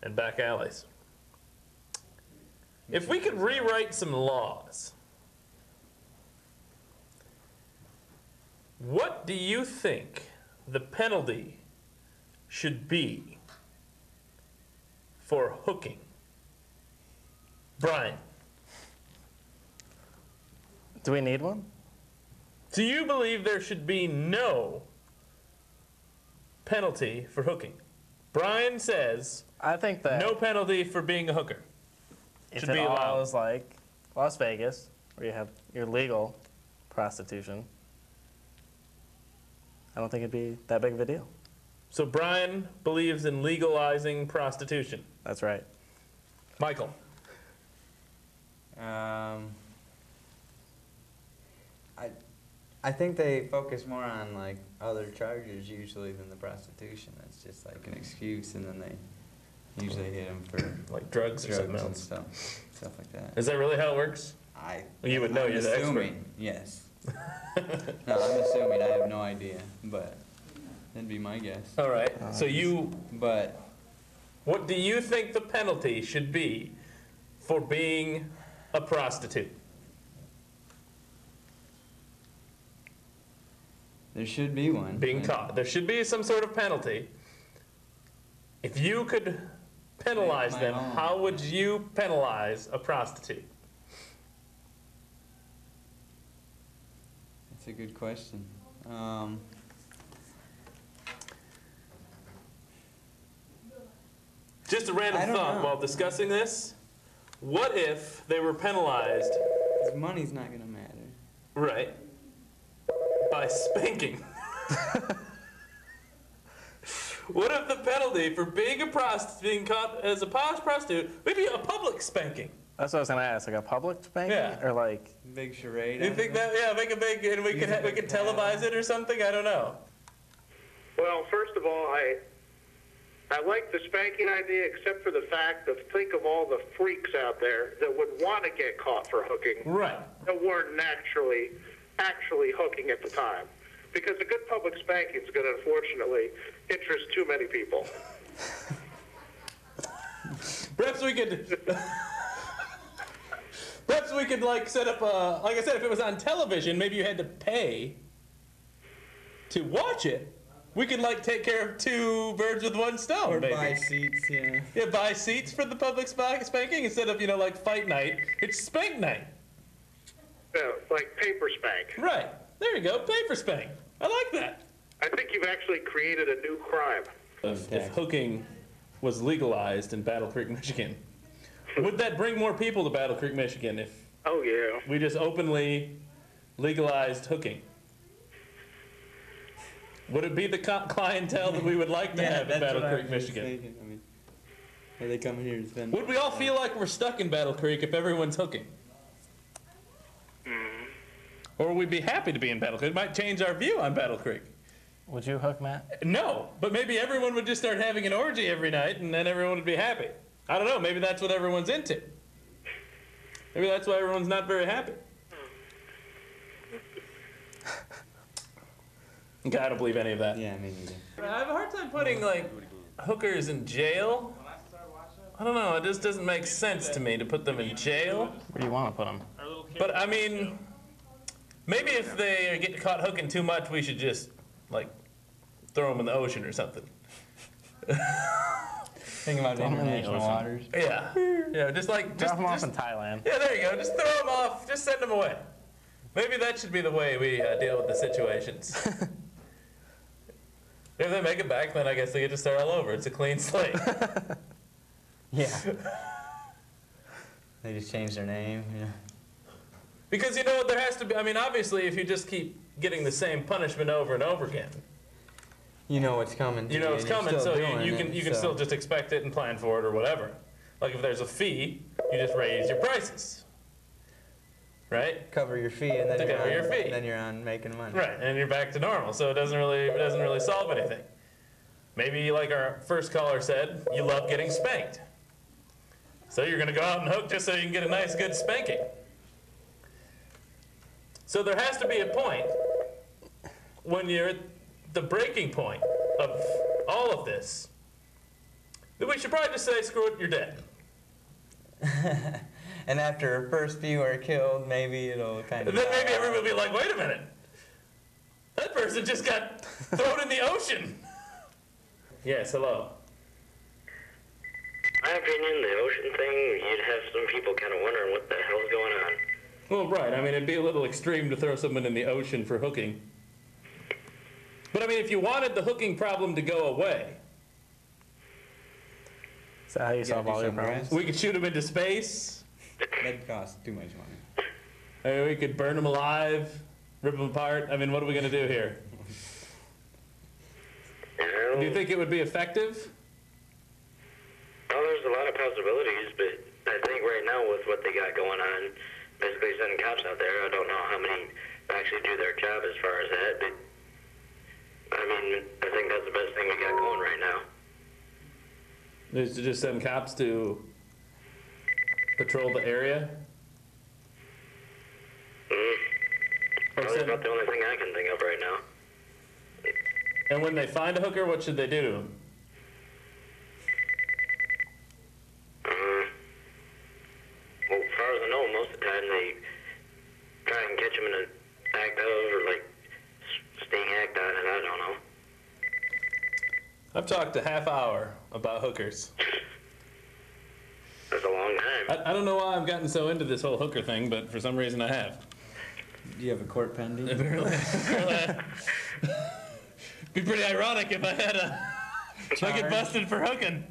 and back alleys. If we could rewrite some laws, what do you think the penalty should be for hooking? Brian. Do we need one? Do you believe there should be no penalty for hooking? Brian says I think that no penalty for being a hooker. if Should it be allowed. was like Las Vegas, where you have your legal prostitution, I don't think it'd be that big of a deal. So Brian believes in legalizing prostitution. That's right. Michael. I think they focus more on like other charges usually than the prostitution. It's just like an excuse, and then they usually hit them for Like drugs or something and else. stuff like that. Is that really how it works? Well, you would know, I'm you're the expert. assuming, yes. No, I'm assuming. I have no idea, but that'd be my guess. All right. So But what do you think the penalty should be for being a prostitute? there should be one. Being caught. There should be some sort of penalty. If you could penalize my them, own. how would you penalize a prostitute? That's a good question. Just a random I don't thought know. while discussing this. What if they were penalized, 'Cause money's not gonna matter. right, by spanking? What if the penalty for being a prostitute, being caught as a prostitute, maybe a public spanking? That's what I was gonna ask. Like a public spanking, Yeah. or like Big charade. You think that? Yeah, make a big, and we could televise it or something. I don't know. Well, first of all, I like the spanking idea, except for the fact of think of all the freaks out there that would want to get caught for hooking Right. that weren't actually hooking at the time. Because a good public spanking is going to, unfortunately, interest too many people. Perhaps we could like set up a, like I said, if it was on television, maybe you had to pay to watch it. We could like take care of two birds with one stone. Or maybe. buy seats, yeah. Yeah, buy seats for the public spanking instead of, like fight night. It's spank night. Yeah, like paper spank. Right. There you go. Paper spank. I like that. I think you've actually created a new crime. If hooking was legalized in Battle Creek, Michigan, would that bring more people to Battle Creek, Michigan if Oh, yeah. we just openly legalized hooking? Would it be the clientele that we would like to have in Battle Creek, Michigan? I mean, are they coming here to spend? Would we all feel like we're stuck in Battle Creek if everyone's hooking? Or would we be happy to be in Battle Creek? It might change our view on Battle Creek. would you hook, Matt? No, but maybe everyone would just start having an orgy every night and then everyone would be happy. I don't know, maybe that's what everyone's into. Maybe that's why everyone's not very happy. Okay, I don't believe any of that. Yeah, me neither. I have a hard time putting, like, hookers in jail. I don't know, it just doesn't make sense to me to put them in jail. Where do you want to put them? But, I mean, maybe if they get caught hooking too much, we should just, like, throw them in the ocean or something. Think about them in the international ocean. waters. Yeah. Yeah, just like... Drop them off in Thailand. Yeah, there you go. Just throw them off. Just send them away. Maybe that should be the way we deal with the situations. If they make it back, then I guess they get to start all over. It's a clean slate. Yeah. They just changed their name. Yeah. Because, you know, there has to be... I mean, obviously, if you just keep getting the same punishment over and over again, You know what's coming. to you know it's and you're coming, still so doing you can it, still just expect it and plan for it or whatever. Like if there's a fee, you just raise your prices. Right? cover your fee, and then To you're cover on, your fee. then you're on making money. Right, and you're back to normal, so it doesn't really solve anything. Maybe, like our first caller said, you love getting spanked. So you're going to go out and hook just so you can get a nice, good spanking. So there has to be a point when you're at the breaking point of all of this then we should probably just say, screw it, you're dead. And after the first few are killed, maybe it'll kind of. And then maybe everyone will be like, wait a minute. That person just got thrown in the ocean. Yes, hello. My opinion, the ocean thing, you'd have some people kind of wondering what the hell's going on. Well, right. I mean, it'd be a little extreme to throw someone in the ocean for hooking. But I mean, if you wanted the hooking problem to go away, Is that how you solve do all your somewhere problems? else. we could shoot them into space. That'd cost too much money. I mean, we could burn them alive, rip them apart. I mean, what are we going to do here? Do you think it would be effective? Well, there's a lot of possibilities, but I think right now with what they got going on, basically sending cops out there, I don't know how many actually do their job as far as that, but I mean, I think that's the best thing we got going right now. Is to just send cops to patrol the area? Or Well, that's send, about the only thing I can think of right now. and when they find a hooker, what should they do to him? Well, as far as I know, most of the time they try and catch them in an act of, or like sting act on it, I don't know. I've talked a half hour about hookers. That's a long time. I don't know why I've gotten so into this whole hooker thing, but for some reason I have. Do you have a court pending? Apparently. Be pretty ironic if I had a. If I get busted for hooking.